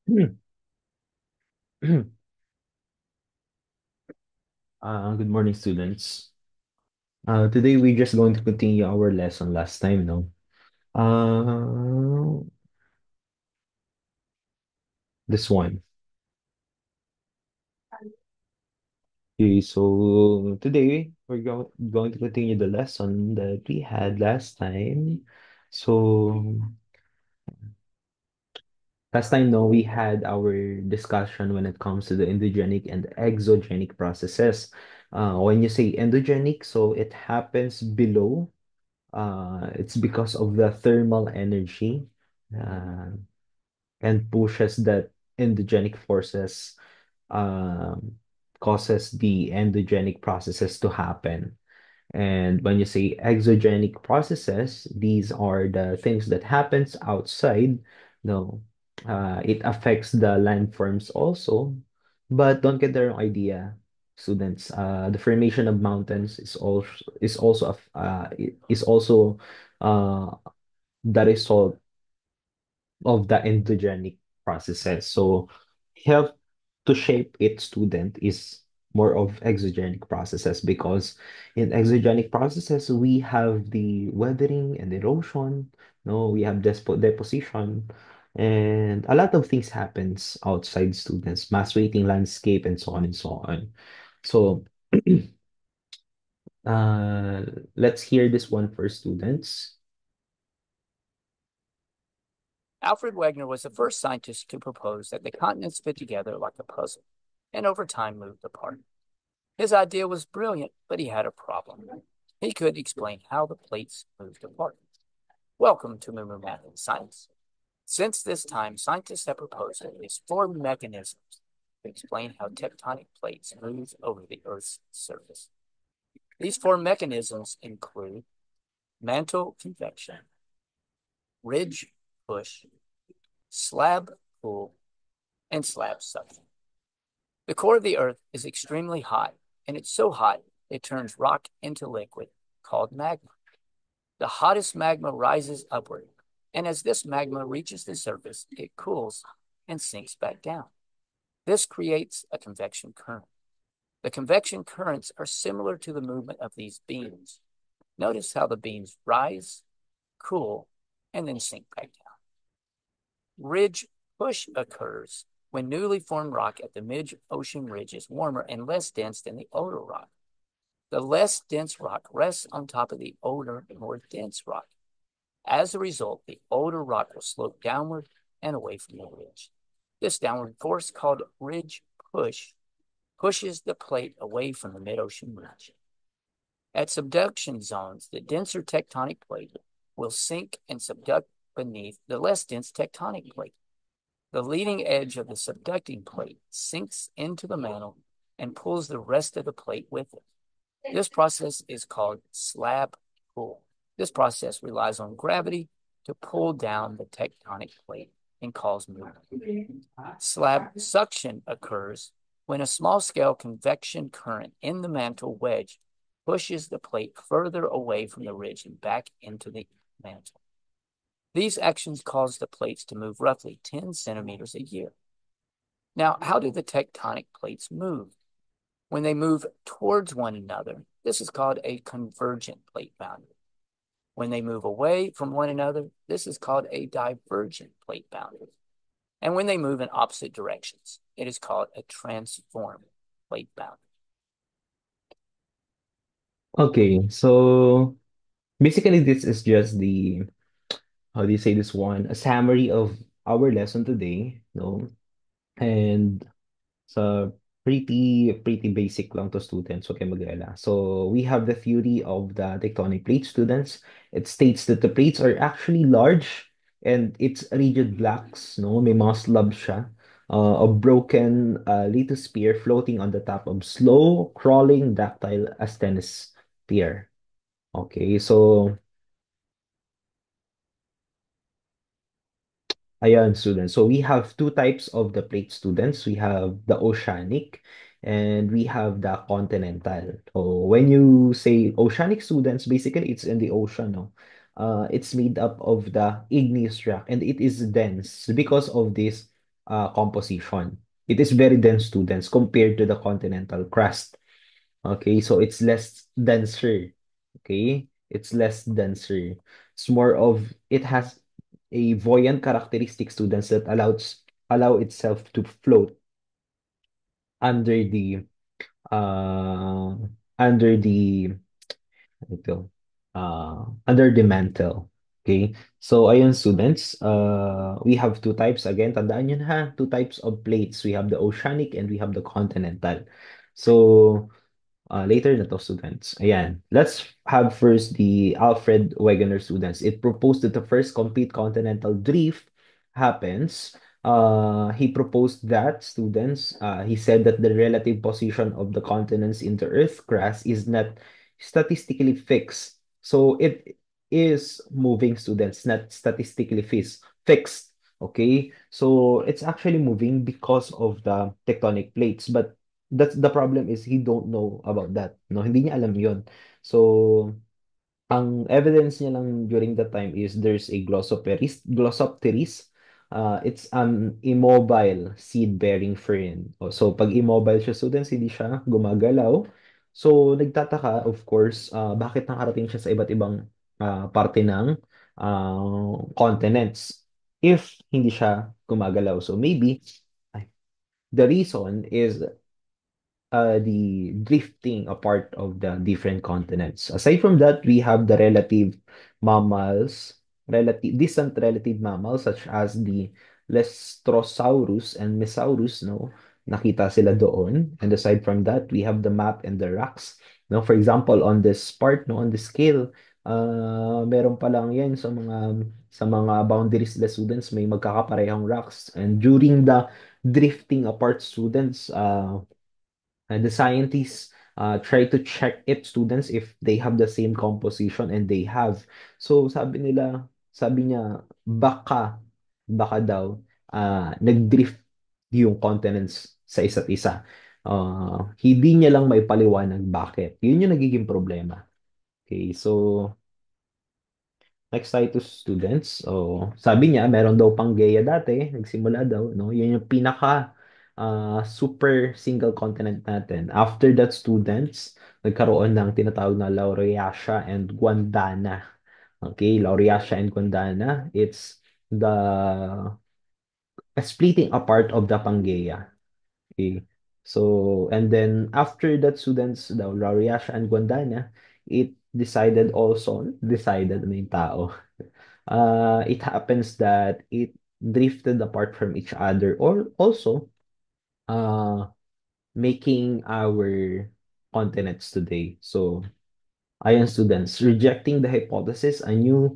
Good morning, students. Today we're just going to continue our lesson last time, no? Uh, this one. Okay, so today we're going to continue the lesson that we had last time. So last time, no, we had our discussion when it comes to the endogenic and exogenic processes. When you say endogenic, so it happens below. It's because of the thermal energy. Uh, and pushes that endogenic forces causes the endogenic processes to happen. And when you say exogenic processes, these are the things that happens outside. No, it affects the landforms also, but don't get the wrong idea, students. The formation of mountains is also uh, the result of the endogenic processes. So help to shape its student is more of exogenic processes because in exogenic processes we have the weathering and erosion. No, we have deposition, and a lot of things happens outside students, mass waiting landscape, and so on and so on. So uh, let's hear this one for students. Alfred Wegener was the first scientist to propose that the continents fit together like a puzzle and over time moved apart. His idea was brilliant, but he had a problem. He couldn't explain how the plates moved apart. Welcome to Moo Math and Science. Since this time, scientists have proposed at least four mechanisms to explain how tectonic plates move over the Earth's surface. These four mechanisms include mantle convection, ridge push, slab pull, and slab suction. The core of the Earth is extremely hot, and it's so hot it turns rock into liquid called magma. The hottest magma rises upward, and as this magma reaches the surface, it cools and sinks back down. This creates a convection current. The convection currents are similar to the movement of these beams. Notice how the beams rise, cool, and then sink back down. Ridge push occurs when newly formed rock at the mid-ocean ridge is warmer and less dense than the older rock. The less dense rock rests on top of the older, more dense rock. As a result, the older rock will slope downward and away from the ridge. This downward force, called ridge push, pushes the plate away from the mid-ocean ridge. At subduction zones, the denser tectonic plate will sink and subduct beneath the less dense tectonic plate. The leading edge of the subducting plate sinks into the mantle and pulls the rest of the plate with it. This process is called slab pull. This process relies on gravity to pull down the tectonic plate and cause movement. Slab suction occurs when a small-scale convection current in the mantle wedge pushes the plate further away from the ridge and back into the mantle. These actions cause the plates to move roughly 10 centimeters a year. Now, how do the tectonic plates move? When they move towards one another, this is called a convergent plate boundary. When they move away from one another, this is called a divergent plate boundary. And when they move in opposite directions, it is called a transform plate boundary. Okay, so basically this is just the how do you say this one? A summary of our lesson today, no? And so pretty basic lang to students, okay mag-alala. So we have the theory of the tectonic plate students. It states that the plates are actually large and it's rigid blocks, no? May mga slabs siya. A broken lithosphere floating on the top of slow crawling ductile asthenosphere. Okay, so ayan, students. So we have two types of the plate students. We have the oceanic and we have the continental. So when you say oceanic students, basically it's in the ocean, no? It's made up of the igneous rock and it is dense. Because of this, composition. It is very dense, students, compared to the continental crust. Okay, so it's less denser. Okay, it's less denser. It's more of it has a buoyant characteristic, students, that allow itself to float under the uh under the ito under the mantle. Okay? So ayun, students, we have two types. Again, tandaan nyo na ha, two types of plates. We have the oceanic and we have the continental. So later na to, students. Ayan. Let's have first the Alfred Wegener, students. It proposed that the first complete continental drift happens. He proposed that, students, he said that the relative position of the continents in the Earth crust is not statistically fixed. So it is moving, students, not statistically fixed. Okay? So it's actually moving because of the tectonic plates. But that's the problem is he don't know about that. No, hindi niya alam 'yon. So, ang evidence niya lang during that time is there's a Glossopteris. It's an immobile seed-bearing fern. So, pag immobile siya, students, hindi siya gumagalaw. So, nagtataka, of course, bakit nakarating siya sa iba't ibang parte ng continents if hindi siya gumagalaw. So, maybe the reason is the drifting apart of the different continents. Aside from that, we have the distant relative mammals such as the Lestrosaurus and Mesaurus, no? Nakita sila doon. And aside from that, we have the map and the rocks. No, for example, on this part, no, on the scale, meron pa lang yan sa mga boundaries the students may magkakaparehong rocks. And during the drifting apart, students, the scientists try to check it, students, if they have the same composition, and they have. So sabi niya, baka daw nag-drift yung continents sa isa't isa. Hindi niya lang may paliwanag bakit. Yun yung nagiging problema. Okay, so next tayo to students. So, sabi niya, meron daw Pangaea dati, nagsimula daw, no? Yun yung pinaka super single continent natin. After that, students, nagkaroon ng tinatawag na Laurasia and Guandana. Okay, Laurasia and Guandana, it's the splitting apart of the Pangaea. Okay. So, and then after that, students, the Lauriasha and Guandana, it decided, ano yung tao, it happens that it drifted apart from each other, or also uh, making our continents today. So, ayan, students, rejecting the hypothesis, a new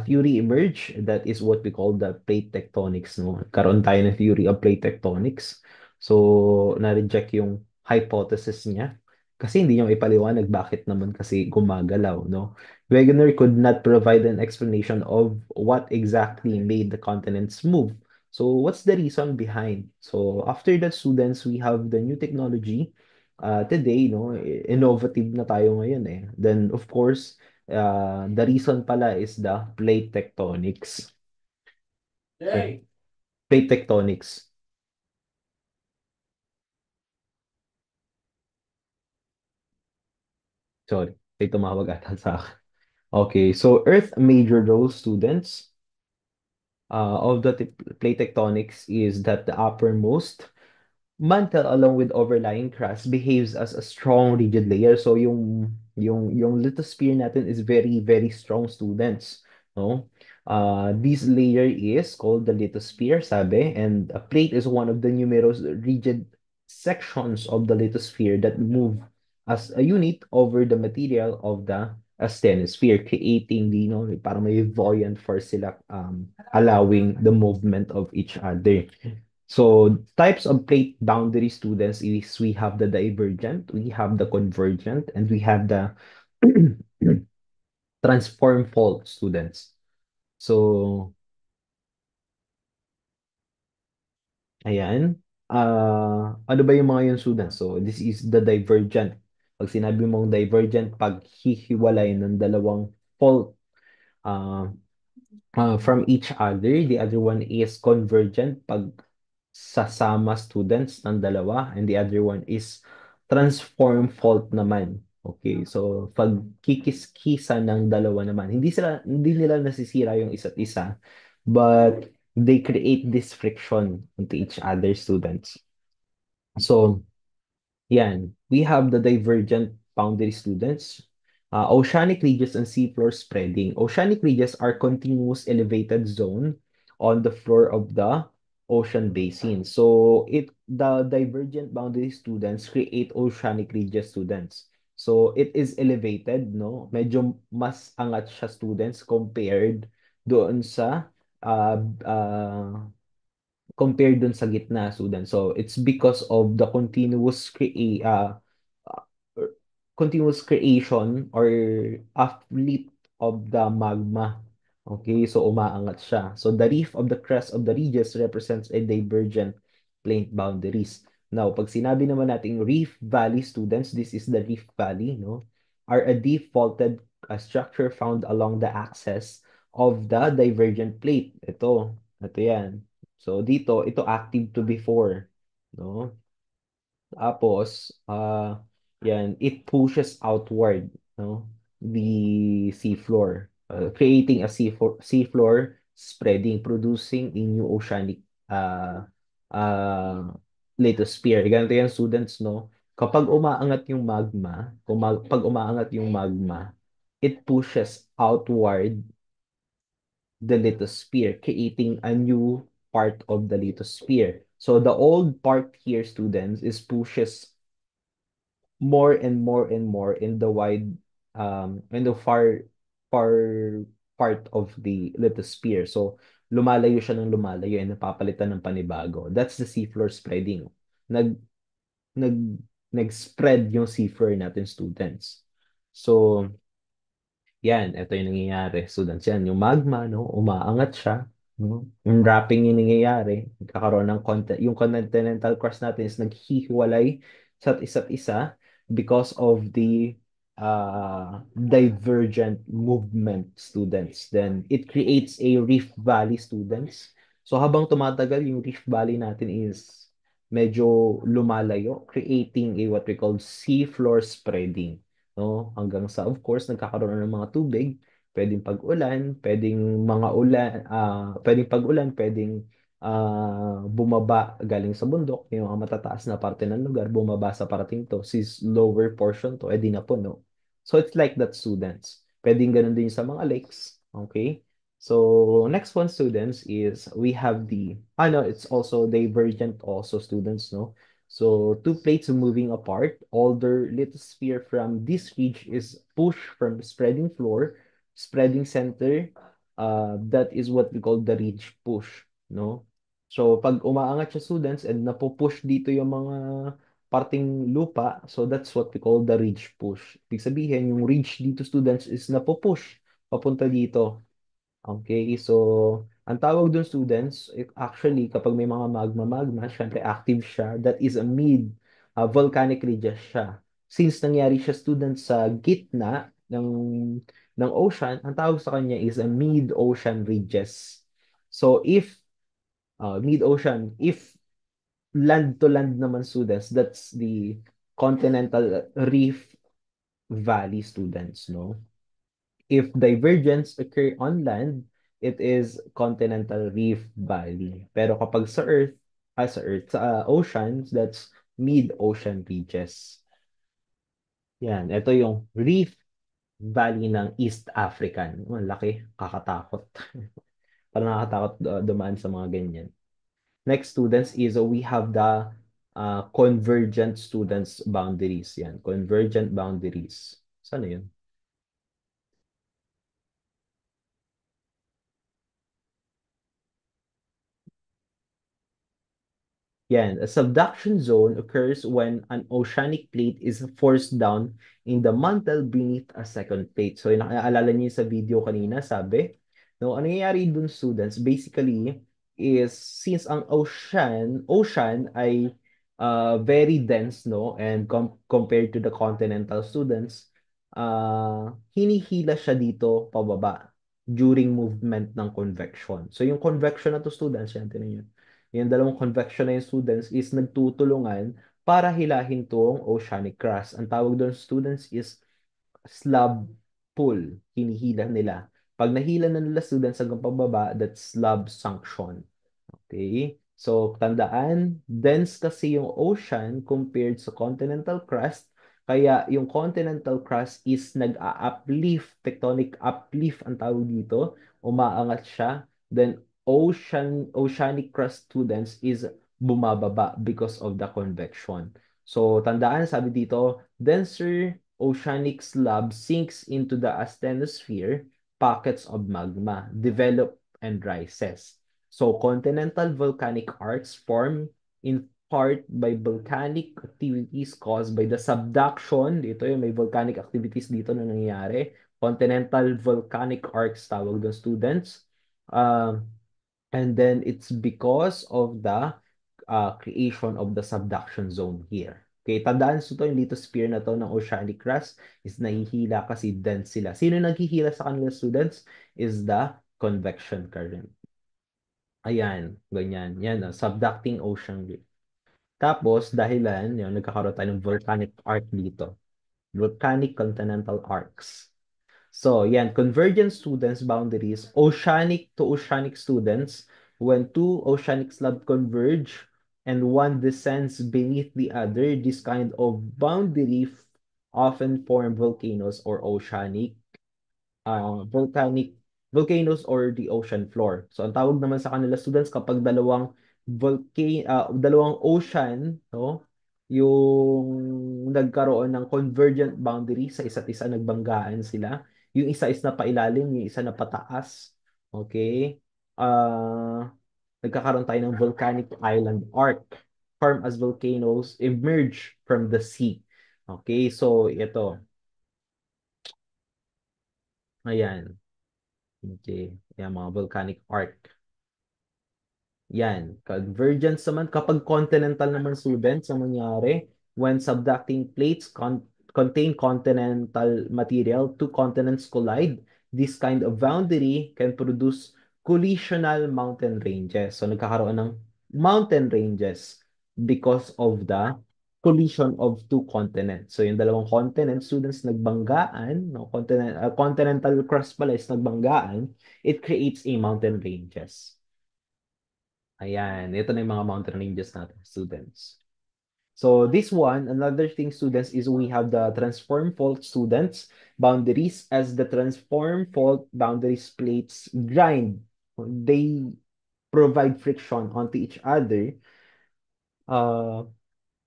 theory emerged that is what we call the plate tectonics. No? Karoon tayo ng theory of plate tectonics. So, na-reject yung hypothesis niya. Kasi hindi niya ipaliwanag bakit naman kasi gumagalaw. No? Wegener could not provide an explanation of what exactly made the continents move. So, what's the reason behind? So, after that, students, we have the new technology today, no, innovative na tayo ngayon eh. Then, of course, the reason pala is the plate tectonics. Okay. Plate tectonics. Sorry, may tumawag ata sa akin. Okay, so Earth major role, students, of the plate tectonics is that the uppermost mantle along with overlying crust behaves as a strong rigid layer. So yung lithosphere natin is very very strong, students, no? This layer is called the lithosphere, sabi, and a plate is one of the numerous rigid sections of the lithosphere that move as a unit over the material of the asthenosphere, creating the, parang may buoyant force sila, allowing the movement of each other. So types of plate boundary, students, is we have the divergent, we have the convergent, and we have the transform fault, students. So, ayan. Ano ba yung mga yun, students? So, this is the divergent. Pag sinabi mong divergent, paghihiwalay ng dalawang fault uh, from each other. The other one is convergent. Pag sasama students ng dalawa, and the other one is transform fault naman. Okay, so pag kikis-kisa ng dalawa naman, hindi nila nasisira yung isa't isa, but they create this friction into each other students. So, yan. We have the divergent boundary students. Oceanic ridges and seafloor spreading. Oceanic ridges are continuous elevated zone on the floor of the ocean basin. So the divergent boundary students create oceanic ridges students. So it is elevated, no? Medyo mas angat siya students compared doon sa uh, uh, compared dun sa gitna, Sudan. So it's because of the uh, continuous creation or uplift of the magma. Okay, so umaangat siya. So the reef of the crest of the ridges represents a divergent plane boundaries. Now, pag sinabi naman nating reef valley students, this is the reef valley, no? Are a deep faulted structure found along the axis of the divergent plate. Ito yan. So dito, ito active to before, no? Tapos, yan, it pushes outward, no? The seafloor, creating a seafloor spreading, producing a new oceanic uh, uh, lithosphere. Ganito yan, students, no? Kapag umaangat yung magma, pag umaangat yung magma, it pushes outward the lithosphere, creating a new part of the lithosphere. So the old part here, students, is pushes more and more and more in the in the far part of the lithosphere. So lumalayo siya ng lumalayo and napapalitan ng panibago. That's the seafloor spreading. Nag nag nag-spread yung seafloor natin, students. So yan, ito yung nangyayari. Students yan, yung magma, no, umaangat siya. No? Yung wrapping yung nangyayari, nagkakaroon ng yung continental crust natin is naghihiwalay sa isa't isa because of the divergent movement, students. Then, it creates a Rift Valley, students. So, habang tumatagal, yung Rift Valley natin is medyo lumalayo, creating a what we call seafloor spreading, no? Hanggang sa, of course, nagkakaroon ng mga tubig, pwedeng pag-ulan, pwedeng pag-ulan, pwedeng bumaba galing sa bundok, yung mga matataas na parte ng lugar, bumaba sa parating to, sis lower portion to, edi na po, no? So it's like that, students. Pwedeng ganun din sa mga lakes, okay? So next one, students, is we have no, it's also divergent also, students, no? So two plates moving apart, older lithosphere from this ridge is pushed from spreading floor, spreading center. That is what we call the ridge push, no? So pag umaangat siya, students, and napupush dito yung mga parting lupa, so that's what we call the ridge push. Ibig sabihin, yung ridge dito, students, is napupush papunta dito. Okay, so ang tawag dun, students, actually kapag may mga magma-magma, syempre active siya, that is a volcanic ridges siya. Since nangyari siya, students, sa gitna ng ocean, ang tawag sa kanya is a mid-ocean ridges. So if mid-ocean, if land to land naman, students, that's the continental reef valley, students, no? If divergence occur on land, it is continental reef valley. Pero kapag sa oceans, that's mid-ocean ridges. Yan, ito yung reef valley ng East African. Ang laki, kakatakot. Parang nakakatakot dumaan sa mga ganyan. Next, students, is we have the convergent students boundaries. Yan, convergent boundaries. Sana yun? Yan, a subduction zone occurs when an oceanic plate is forced down in the mantle beneath a second plate. So, yung nakaalala niyo sa video kanina, sabi, no, ano nangyayari dun, students, basically, is since ang ocean ay very dense, no, and compared to the continental, students, hinihila siya dito pababa during movement ng convection. So, yung convection na to, students, yan, tinan niyo. Yung dalawang convection na yung students is nagtutulungan para hilahin tong oceanic crust. Ang tawag doon students is slab pull. Hinihila nila. Pag nahila na nila students hanggang pababa, that's slab sunction. Okay? So, tandaan, dense kasi yung ocean compared sa continental crust. Kaya yung continental crust is nag-a-uplift, tectonic uplift ang tawag dito. Umaangat siya. Then, oceanic crust students is bumababa because of the convection. So, tandaan, sabi dito, denser oceanic slab sinks into the asthenosphere, pockets of magma, develop and rises. So, continental volcanic arcs form in part by volcanic activities caused by the subduction. Dito yung may volcanic activities dito na nangyayari. Continental volcanic arcs tawag doon students. Uh, and then it's because of the creation of the subduction zone here. Okay, tandaan so to, yung lithosphere na to ng oceanic crust is nahihila kasi dense sila. Sino naghihila sa kanila students? Is the convection current. Ayan, ganyan. Yan, subducting ocean rim. Tapos, dahilan, yun, nagkakaroon tayo ng volcanic arc dito. Volcanic continental arcs. So, yan, convergent students boundaries, oceanic to oceanic students, when two oceanic slabs converge and one descends beneath the other, this kind of boundary often form volcanoes or oceanic volcanic volcanoes or the ocean floor. So ang tawag naman sa kanila students kapag dalawang ocean, no, yung nagkaroon ng convergent boundary sa isa't isa, nagbanggaan sila. Yung isa is na pailalim, yung isa na pataas. Okay? Nagkakaroon tayo ng volcanic island arc form as volcanoes emerge from the sea. Okay, so ito. Ayan. Okay. Yan, mga volcanic arc. Yan. Convergence naman, kapag continental naman students ang mangyari, when subducting plates contain continental material, two continents collide, this kind of boundary can produce collisional mountain ranges. So, nagkakaroon ng mountain ranges because of the collision of two continents. So, yung dalawang continent, students nagbanggaan, no, continental crust pala is nagbanggaan, it creates a mountain ranges. Ayan, ito na yung mga mountain ranges natin, students. So this one, another thing, students, is we have the transform fault students boundaries as the transform fault boundaries plates grind. They provide friction onto each other uh,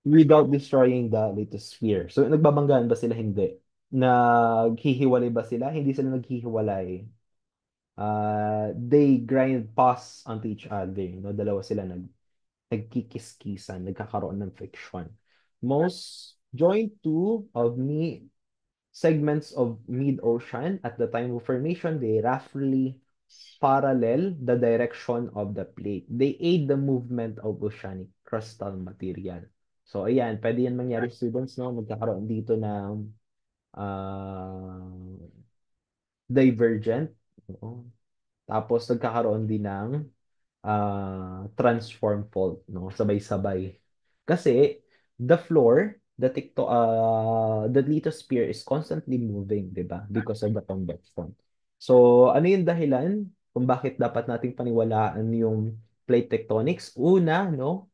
without destroying the lithosphere. So nagbabanggaan ba sila? Hindi. Naghihiwalay ba sila? Hindi sila naghihiwalay. They grind past onto each other. No? Dalawa sila nagkikiskisan, nagkakaroon ng friction. Most joint two of me segments of mid-ocean at the time of formation, they roughly parallel the direction of the plate. They aid the movement of oceanic crustal material. So, ayan, pwede yan mangyari, students, no? Magkakaroon dito ng uh, divergent. No? Tapos, nagkakaroon din ng transform fault, no? Sabay-sabay. Kasi the lithosphere is constantly moving, 'di ba? Because of the convection. So, ano yung dahilan kung bakit dapat nating paniwalaan yung plate tectonics? Una, no?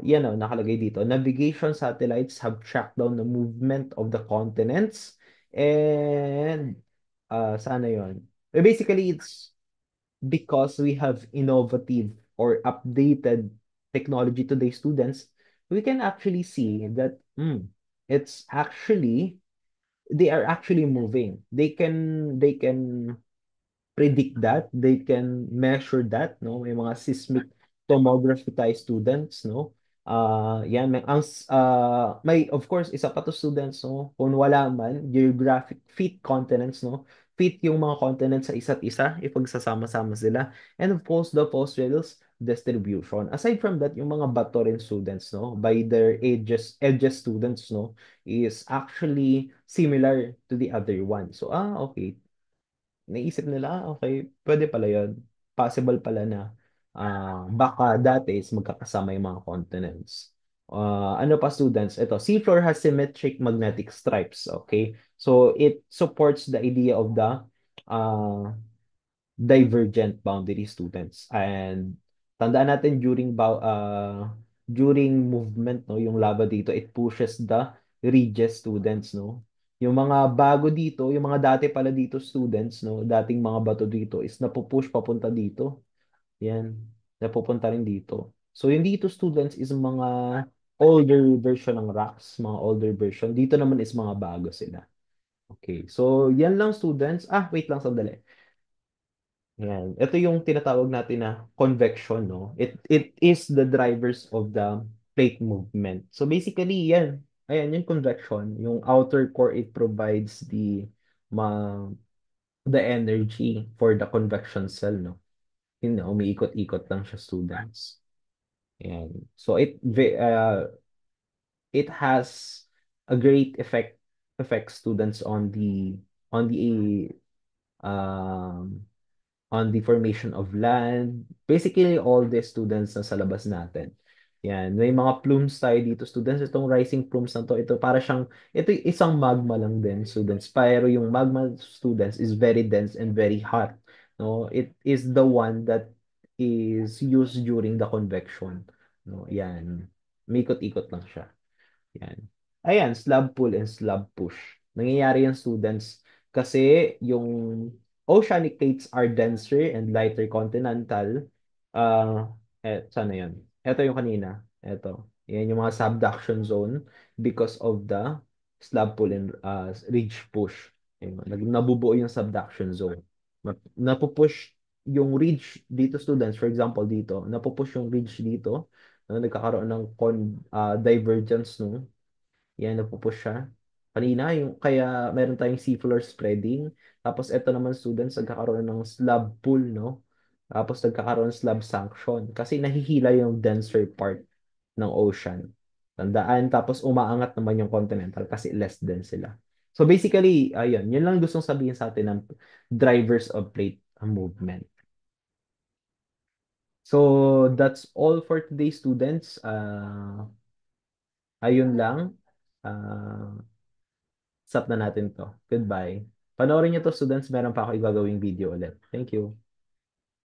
Yan o, nakalagay dito. Navigation satellites have tracked down the movement of the continents and sana yon. Basically, it's because we have innovative or updated technology today, students, we can actually see that it's actually they are actually moving. They can predict that, they can measure that, no? May mga seismic tomography tayo students, no? Yan, may of course isa pa to students, no? Kung wala man, geographic fit continents, no? Fit yung mga continents sa isa't isa, ipagsasama-sama sila. And of course, the post distribution. Aside from that, yung mga bato rin students, no? By their edges students, no? Is actually similar to the other one. So, okay, naisip nila, okay, pwede pala yun. Possible pala na baka dati is magkakasama yung mga continents. Ano pa students? Ito, seafloor has symmetric magnetic stripes. Okay? So it supports the idea of the uh, divergent boundary students. And tandaan natin during movement, no, yung lava dito, it pushes the ridges students, no. Yung mga bago dito, yung mga dati pala dito students, no, dating mga bato dito is napupush papunta dito. Yan, napupunta rin dito. So yung dito students is mga older version ng rocks, mga older version. Dito naman is mga bago sila. Okay, so yan lang students. Wait lang sandali. Yan. Ito yung tinatawag natin na convection, no? It is the drivers of the plate movement. So basically, yan. Ayan, yung convection. Yung outer core, it provides ma, the energy for the convection cell, no? Yun na, umiikot-ikot lang siya, students. Yan. So it has a great effect students on the um on the formation of land. Basically, all the students na sa labas natin. Yan. May mga plumes tayo dito, students. Itong rising plumes na to, ito isang magma lang din, students. Pero yung magma, students, is very dense and very hot. No? It is the one that is used during the convection. No? Yan. Mikot-ikot lang siya. Yan. Ayan, slab pull and slab push. Nangyayari yan, students, kasi yung oceanic plates are denser and lighter continental. Sana yan? Ito yung kanina. Ito. Yan yung mga subduction zone because of the slab pull and ridge push. Ayun, nabubuo yung subduction zone. Napupush yung ridge dito, students. For example, dito. Napupush yung ridge dito. Nagkakaroon ng divergence, no? Yan, napupush siya. Kanina, kaya meron tayong seafloor spreading. Tapos, ito naman, students, nagkakaroon ng slab pull, no? Tapos, nagkakaroon ng slab sanction. Kasi nahihila yung denser part ng ocean. Tandaan, tapos umaangat naman yung continental kasi less dense sila. So, basically, ayun, yun lang gustong sabihin sa atin ng drivers of plate movement. So, that's all for today, students. Ayun lang. Uh, Stop na natin to. Goodbye. Panoorin niyo to, students. Meron pa ako igagawing video ulit. Thank you.